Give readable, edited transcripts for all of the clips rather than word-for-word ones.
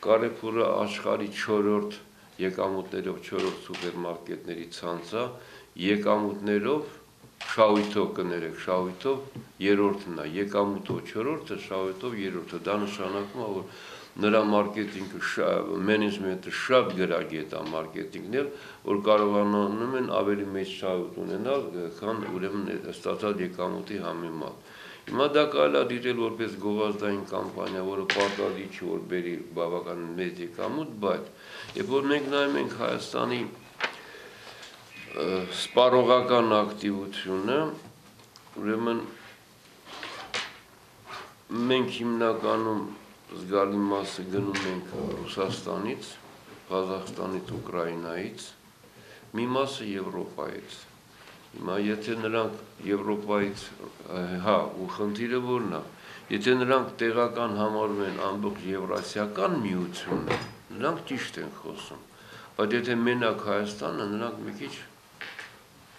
Կարեփուրը աշխարհի 4-րդ եկամուտներով 4-րդ սուպերմարկետների ցանցը, եկամուտներով շահույթով կներեք, շահույթով 3-րդն է, եկամուտով 4-րդը, շահույթով 3-րդը, դա նշանակում է, որ նրա մարքեթինգը, մենեջմենտը շատ գրագետ է մարքեթինգն, որ կարողանում են ավելի մեծ շահույթ ունենալ, քան ուրեմն ստացած եկամուտի համեմատ։ Հիմա դա կարելի է դիտել որպես գովազդային կամպանիա, որը պարտադիր չի, որ բերի բավականին մեծ եկամուտ, բայց երբ որ մենք նայում ենք Հայաստանի սպառողական ակտիվությունը, ուրեմն մենք հիմնականում զգալի մասը գնում ենք Ռուսաստանից, Ղազախստանից, Ուկրաինայից, մի մասը Եվրոպայից։ Հիմա եթե նրանք Եվրոպայից, ու խնդիրը որն է, եթե նրանք տեղական համարում են ամբողջ Եվրասիական միությունը, նրանք ճիշտ են խոսում, բայց եթե մենակ Հայաստանը, նրանք մի քիչ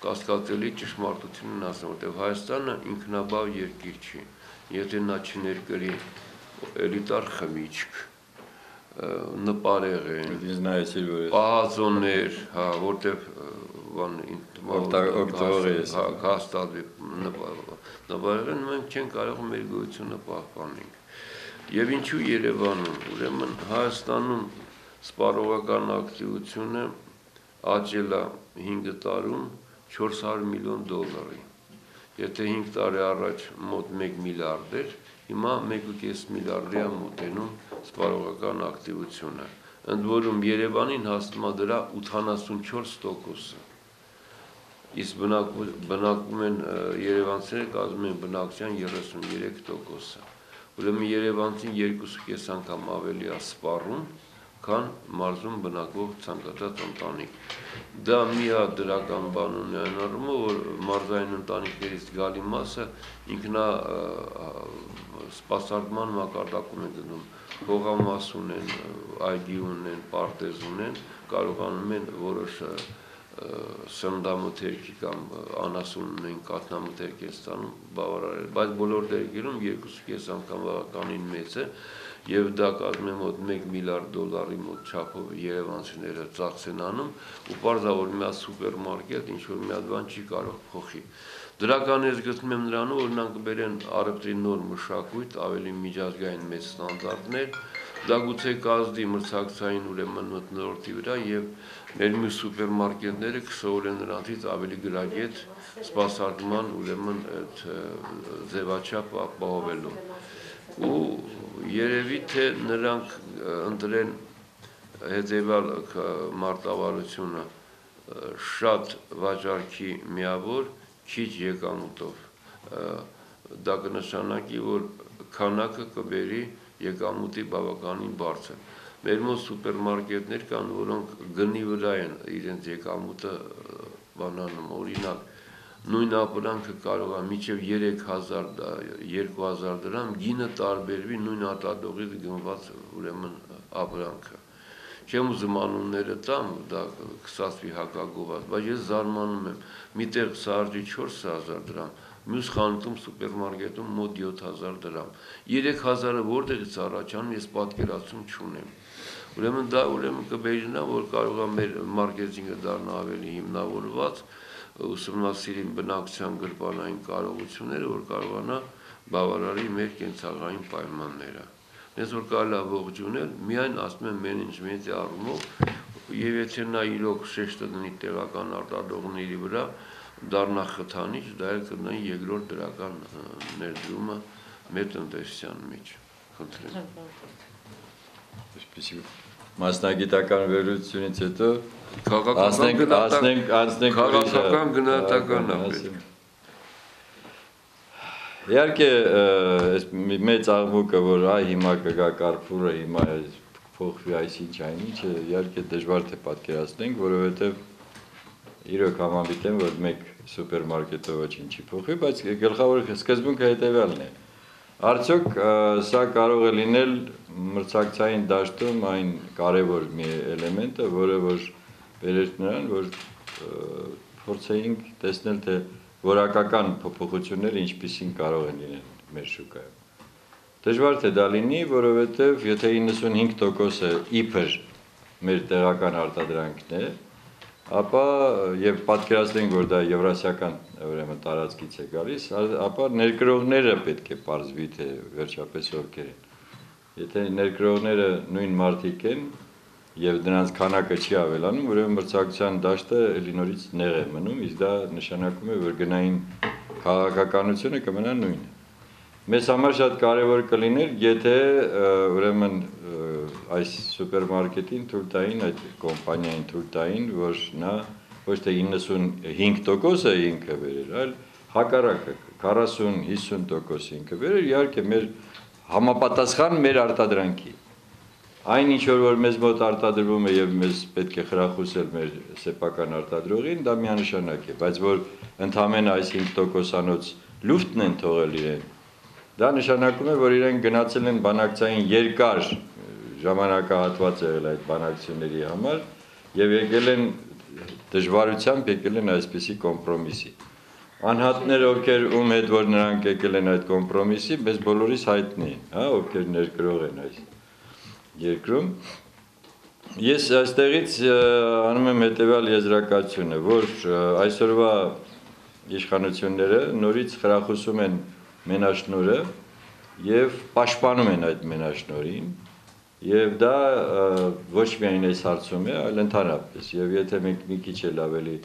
կասկածելի ճշմարտություն են ասում, որտեղ Հայաստանը ինքնաբավ երկիր չի, եթե նա չներկրի էլիտար խմիչք, նպարեղեն, պահածոներ, որտեղ հաստատվի նպարեղեն, մենք չենք կարող մեր գոյությունը պահպանենք։ Եվ ինչու Երևանում, ուրեմն Հայաստանում սպառողական ակտիվությունը աճել է 5 տարում 400 միլիոն դոլարի։ Եթե 5 տարի առաջ մոտ 1 միլիարդ էր, հիմա 1,5 միլիարդի է մոտենում սպառողական ակտիվությունը։ Ընդ որում Երևանին հասնում է դրա 84%-ը։ Իսկ բնակվում են երևանցիները կազմում են բնակչության 33%-ը։ Ուրեմն երևանցին 2,5 անգամ ավելի է սպառում, քան մարզում բնակվող ցանկացած ընտանիք։ Դա մի հատ դրական բան ունի այն առումով, որ մարզային ընտանիքներից զգալի մասը ինքնասպասարկման մակարդակում են գնում, հողամաս ունեն, այգի ունեն, պարտեզ ունեն, կարողանում են որոշ սննդամթերքի կամ անասուն ունեն, կաթնամթերք են ստանում բավարարել, բայց բոլոր դեպքերում 2,5 անգամ բավականին մեծ է, եւ դա կազմում է մոտ 1 միլիարդ դոլարի մոտ չափով երևանցիները ծախս են անում, ու պարզավոր մի հատ սուպերմարկետ ինչ-որ մի հատ բան չի կարող փոխի։ Դրական ես գտնում եմ նրանով, որ նրանք կբերեն առևտրի նոր մշակույթ, ավելի միջազգային մեծ ստանդարտներ, դա գուցե կազդի մրցակցային ուրեմն մթնոլորտի վրա եւ մեր մյուս սուպերմարկետները կսովորեն նրանցից ավելի գրագետ սպասարկման ուրեմն այդ ձևաչափ ապահովելու։ Ու երևի թե նրանք ընտրեն հետևյալ մարտավարությունը շատ վաճառքի միավոր, քիչ եկամուտով, դա կնշանակի, որ քանակը կբերի եկամուտի բավականին բարձր։ Մեր մոտ սուպերմարկետներ կան, որոնք գնի վրա են իրենց եկամուտը բանանում, օրինակ, նույն ապրանքը կարող է մինչև 3,000-2000 դրամ գինը տարբերվի նույն արտադրողից գնված ուրեմն ապրանքը։ Չեմ ուզում անունները տամ, դա կսասվի հակագովազդ, բայց ես զարմանում եմ, միտեղ սարժի 4,000 դրամ, մյուս խանութում սուպերմարկետում մոտ 7,000 դրամ։ 3,000-ը որտեղից առաջանում, ես պատկերացում չունեմ։ Ուրեմն դա կբերի նա, որ կարող է մեր մարքեթինգը դառնա ավելի հիմնավորված, ուսումնասիրի բնակչության գրպանային կարողությունները, որ կարողանա բավարարի մեր կենցաղային պայմանները։ Ես որ կարելի է ողջունել, միայն ասում եմ մենեջմենտի առումով, եւ եթե նա իրոք շեշտը դնի տեղական արտադրողների վրա, դառնա խթանիչ, դա էլ կնայի երկրորդ դրական ներդրումը մեր տնտեսության մեջ։ Խնդրեմ։ Մասնագիտական վերլուծությունից հետո քաղաքական գնահատական Իհարկե, մեծ աղմուկը, որ հիմա կգա Կարփուրը, հիմա փոխվի այսինչ այնինչ, իհարկե դժվար թե պատկերացնենք, որովհետև իրոք համամիտ եմ, որ մեկ սուպերմարկետով ոչինչ չի փոխվի, բայց գլխավոր սկզբունքը հետևյալն է։ Արդյոք սա կարող է լինել մրցակցային դաշտում այն կարևոր մի էլեմենտը, որը որ բերեր նրան, որ փորձեինք տեսնել, թե որակական փոփոխությունները ինչպիսին կարող են լինել մեր շուկայում։ Դժվար թե դա լինի, որովհետև եթե 95%-ը իբր մեր տեղական արտադրանքն է, ապա եւ պատկերացնենք, որ դա եվրասիական ուրեմն տարածքից է գալիս, ապա ներկրողները պետք է պարզվի, թե վերջապես ովքեր են։ Եթե ներկրողները նույն մարդիկ են եւ դրանց քանակը չի ավելանում, ուրեմն մրցակցության դաշտը էլի նորից նեղ է մնում, իսկ դա նշանակում է, որ գնային քաղաքականությունը կմնա նույնը։ Մեզ համար շատ կարևոր կլիներ, եթե ուրեմն այս սուպերմարկետին թույլ տային, այդ կոմպանիային թույլ տային, որ նա ոչ թե 95%-ը ինքը բերեր, այլ հակառակը 40-50% ինքը բերեր, իհարկե մեր համապատասխան մեր արտադրանքի։ Այն ինչ որ մեզ մոտ արտադրվում է եւ մեզ պետք է խրախուսել մեր սեփական արտադրողին, դա միանշանակ է, բայց որ ընդամենը այս 5%-անոց լուֆտն են թողել իրեն, դա նշանակում է, որ իրենք գնացել են բանակցային երկար ժամանակահատված եղել այդ բանակցությունների համար եւ եկել են դժվարությամբ եկել են այսպիսի կոմպրոմիսի։ Անհատները, ովքեր ում հետ որ նրանք եկել են այդ կոմպրոմիսի, մեզ բոլորիս հայտնի են, հա, ովքեր ներկրող են այս երկրում։ Ես այստեղից անում եմ հետևյալ եզրակացությունը, որ այսօրվա իշխանությունները նորից խրախուսում են մենաշնորհը եւ պաշտպանում են այդ մենաշնորհին, եւ դա ոչ միայն այս հարցում է, այլ ընդհանրապես, եւ եթե մենք մի քիչ էլ ավելի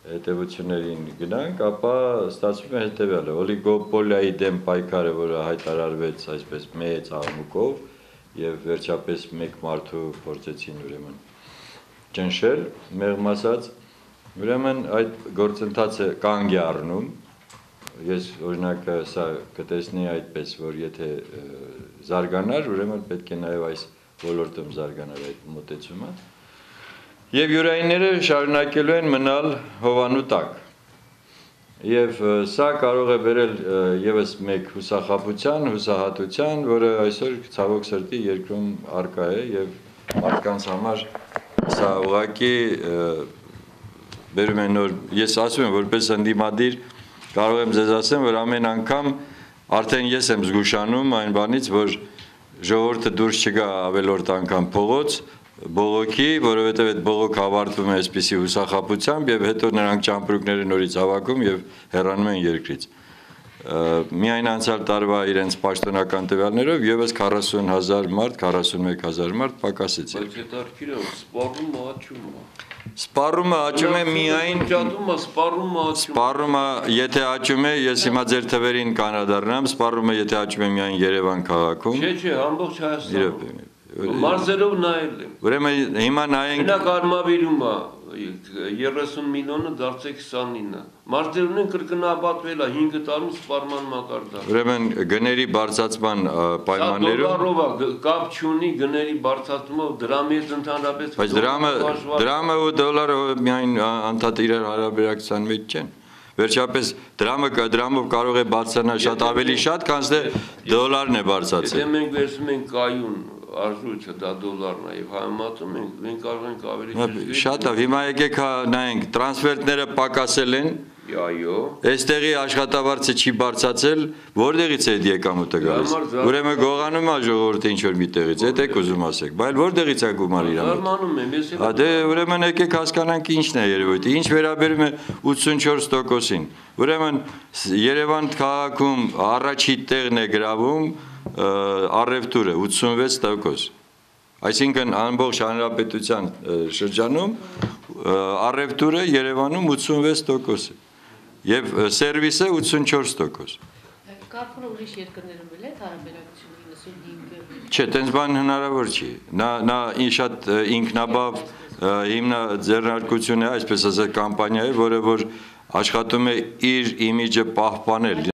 հետևություններին գնանք, ապա ստացվում է հետևյալը, օլիգոպոլիայի դեմ պայքարը, որը հայտարարվեց այսպես մեծ աղմուկով եւ վերջապես մեկ մարդու փորձեցին ուրեմն ճնշել, մեղմ ասած, ուրեմն այդ գործընթացը կանգ է առնում։ Ես օրինակը սա կտեսնեի այդպես, որ եթե զարգանար, ուրեմն պետք է նաեւ այս ոլորտում զարգանար այդ մոտեցումը։ Եվ յուրայինները շարունակելու են մնալ հովանու տակ։ Եվ սա կարող է բերել եւս մեկ հուսախաբության, հուսահատության, որը այսօր ցավոք սրտի երկրում արկա է եւ մարդկանց համար սա ուղղակի բերում է նոր։ Ես ասում եմ, որպես ընդդիմադիր կարող եմ ձեզ ասեմ, որ ամեն անգամ արդեն ես եմ զգուշանում այն բանից, որ ժողովուրդը դուրս չգա ավելորդ անգամ փողոց, բողոքի, որովհետև այդ բողոքը ավարտվում է այսպիսի հուսախաբությամբ եւ հետո նրանք ճամպրուկները նորից հավաքում եւ հեռանում են երկրից։ Միայն անցյալ տարվա իրենց պաշտոնական տվյալներով եւս 40,000 մարդ, 41,000 մարդ պակասեց։ Բայց հետարքիր է, սպառումը աճում է։ Սպառումը աճում է միայն սպառումը, եթե աճում է, ես հիմա ձեր թվերին կանադառնամ, սպառումը եթե աճում է միայն Երևան քաղաքում։ Չէ, ամբողջ Հայաստանում։ Մարզերով նայել եմ։ Ուրեմն հիմա նայենք։ Մենակ Արմավիրում է 30 միլիոնը դարձեք 29։ Մարզերն են կրկնապատվել է 5 տարում սպառման մակարդակ։ Ուրեմն գների բարձրացման պայմաններում դոլարով կապ չունի գների բարձրացումով, դրամի հետ ընդհանրապես։ Բայց դրամը ու դոլարը միայն անդադ իրար հարաբերակցության մեջ չեն։ Վերջապես դրամով կարող է բարձրանալ շատ ավելի շատ, քան թե դոլարն է բարձրացել։ Եթե մենք վերցնում ենք կայուն արժույթը դա դոլարն է եւ համեմատում մենք կարող ենք ավելի շատ լավ, հիմա եկեք նայենք, տրանսֆերտները պակասել են, այո, այստեղի աշխատավարձը չի բարձրացել, որտեղից է այդ եկամուտը գալիս։ Ուրեմն գողանում է ժողովուրդը ինչ որ միտեղից, այդ եք ուզում ասեք, բայց որտեղից է գումար իրան։ Զարմանում եմ, ես Դե ուրեմն եկեք հասկանանք ինչն է երևույթը, ինչ վերաբերում է 84%-ին։ Ուրեմն Երևան քաղաքում առաջի տեղն է գրավում առևտուրը 86%։ Այսինքն ամբողջ հանրապետության շրջանում առևտուրը Երևանում 86% է եւ սերվիսը 84%։ Կարծում ուրիշ երկրներում էլ է հարաբերակցությունը 95%։ Չէ, տենց բան հնարավոր չի։ Նա շատ ինքնաբավ ձեռնարկություն է, այսպես ասած, կամպանիա է, որը որ աշխատում է իր իմիջը պահպանել։